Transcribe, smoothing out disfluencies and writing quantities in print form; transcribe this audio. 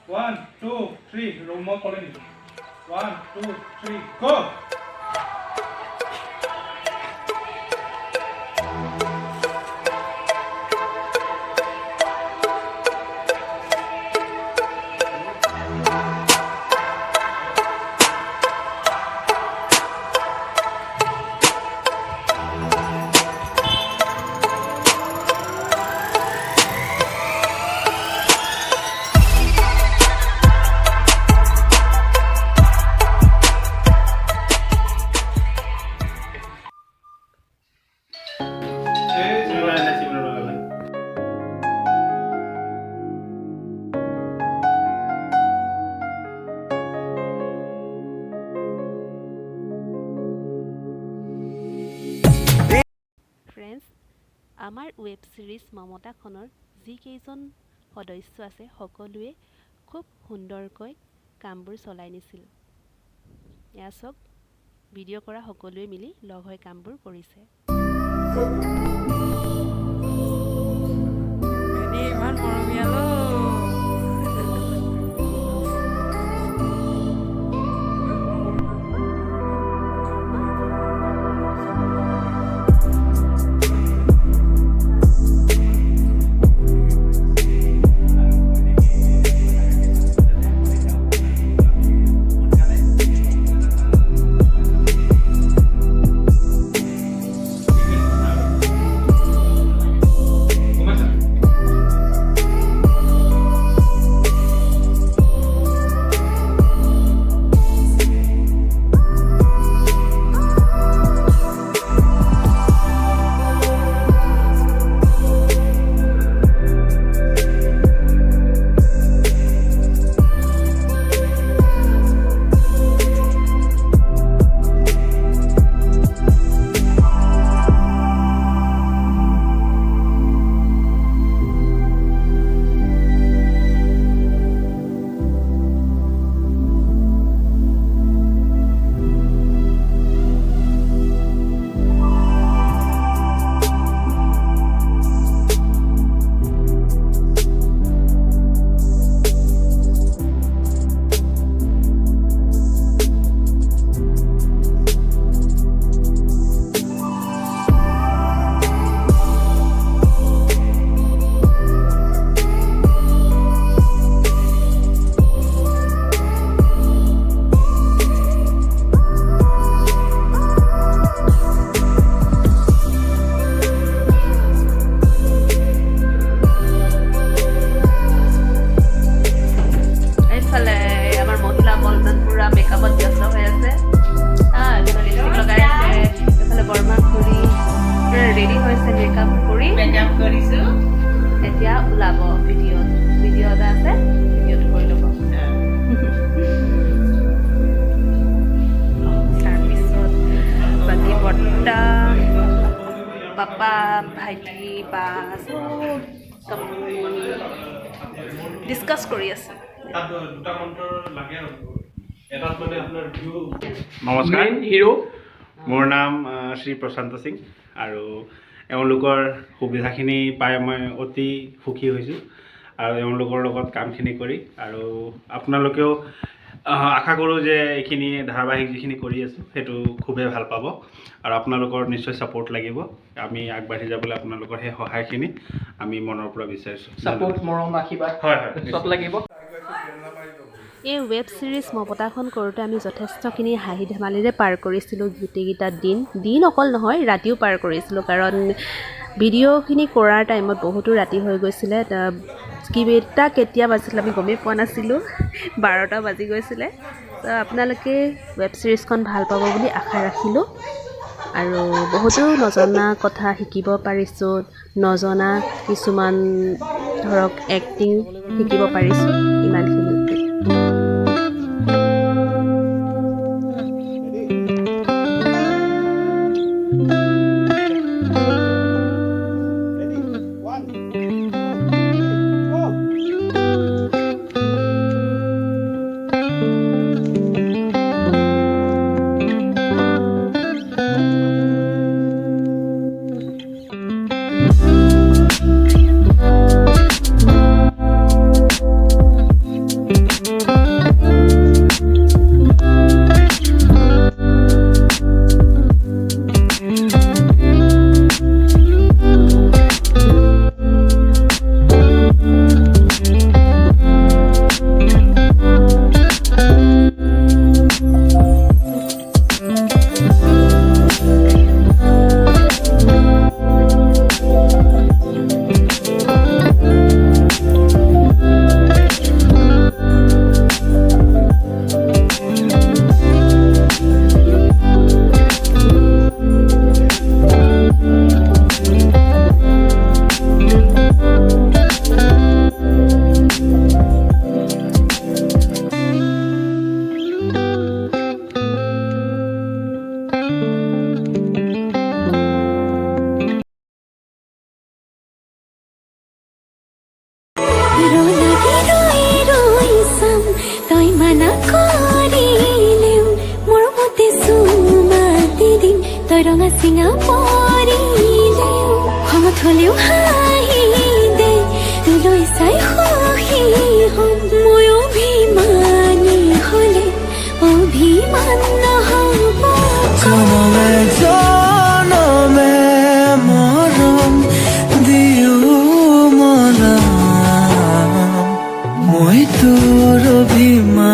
1, 2, 3. Roll more calling. 1, 2, 3. Go. Friends, amar web series Mamata khonor যি কেইজন সদস্য আছে সকলোৱে খুব সুন্দৰকৈ কামবোৰ চলাই নিছিল। এয়া চাওক ভিডিঅ' কৰা সকলোৱে মিলি লগ হৈ কামবোৰ কৰিছে। ইমান মৰমীয়াল এতিয়া ওলাব ভিডিঅ' এটা আছে ভিডিঅ'টো কৰি ল'ব। তাৰপিছত বাকী বৰ্তা পাপা ভাইটি বা চব ডিছকাছ কৰি আছে। নমস্কাৰ হিৰো মোৰ নাম শ্ৰী প্ৰশান্ত সিং আৰু এওঁলোকৰ সুবিধাখিনি পাই মই অতি সুখী হৈছোঁ আৰু এওঁলোকৰ লগত কামখিনি কৰি আৰু আপোনালোকেও আশা কৰোঁ যে এইখিনি ধাৰাবাহিক যিখিনি কৰি আছোঁ সেইটো খুবেই ভাল পাব আৰু আপোনালোকৰ নিশ্চয় ছাপোৰ্ট লাগিব। আমি আগবাঢ়ি যাবলৈ আপোনালোকৰ সেই সহায়খিনি আমি মনৰ পৰা বিচাৰিছোঁ। ছাপোৰ্ট মৰম আশীৰ্বাদ হয় চব লাগিব। এই ৱেব ছিৰিজ মমতাখন কৰোঁতে আমি যথেষ্টখিনি হাঁহি ধেমালিৰে পাৰ কৰিছিলোঁ গোটেইকেইটা দিন অকল নহয় ৰাতিও পাৰ কৰিছিলোঁ, কাৰণ ভিডিঅ'খিনি কৰাৰ টাইমত বহুতো ৰাতি হৈ গৈছিলে। কেতিয়া বাজিছিলে আমি গমেই পোৱা নাছিলোঁ, 12টা বাজি গৈছিলে। আপোনালোকে ৱেব ছিৰিজখন ভাল পাব বুলি আশা ৰাখিলোঁ আৰু বহুতো নজনা কথা শিকিব পাৰিছোঁ, নজনা কিছুমান ধৰক এক্টিং শিকিব পাৰিছোঁ ইমানখিনি। মানা কৰিলেও মোৰ মতে চুমাতি দিম তই ৰঙা চিঙা পৰিলেও খঙত হলেও হাঁহি দে তোলৈ চাই সুখী হম মই অভিমানী হলে অভিমান নহব জনমে জনমে মৰম দিও মনা মই তোৰ অভিমান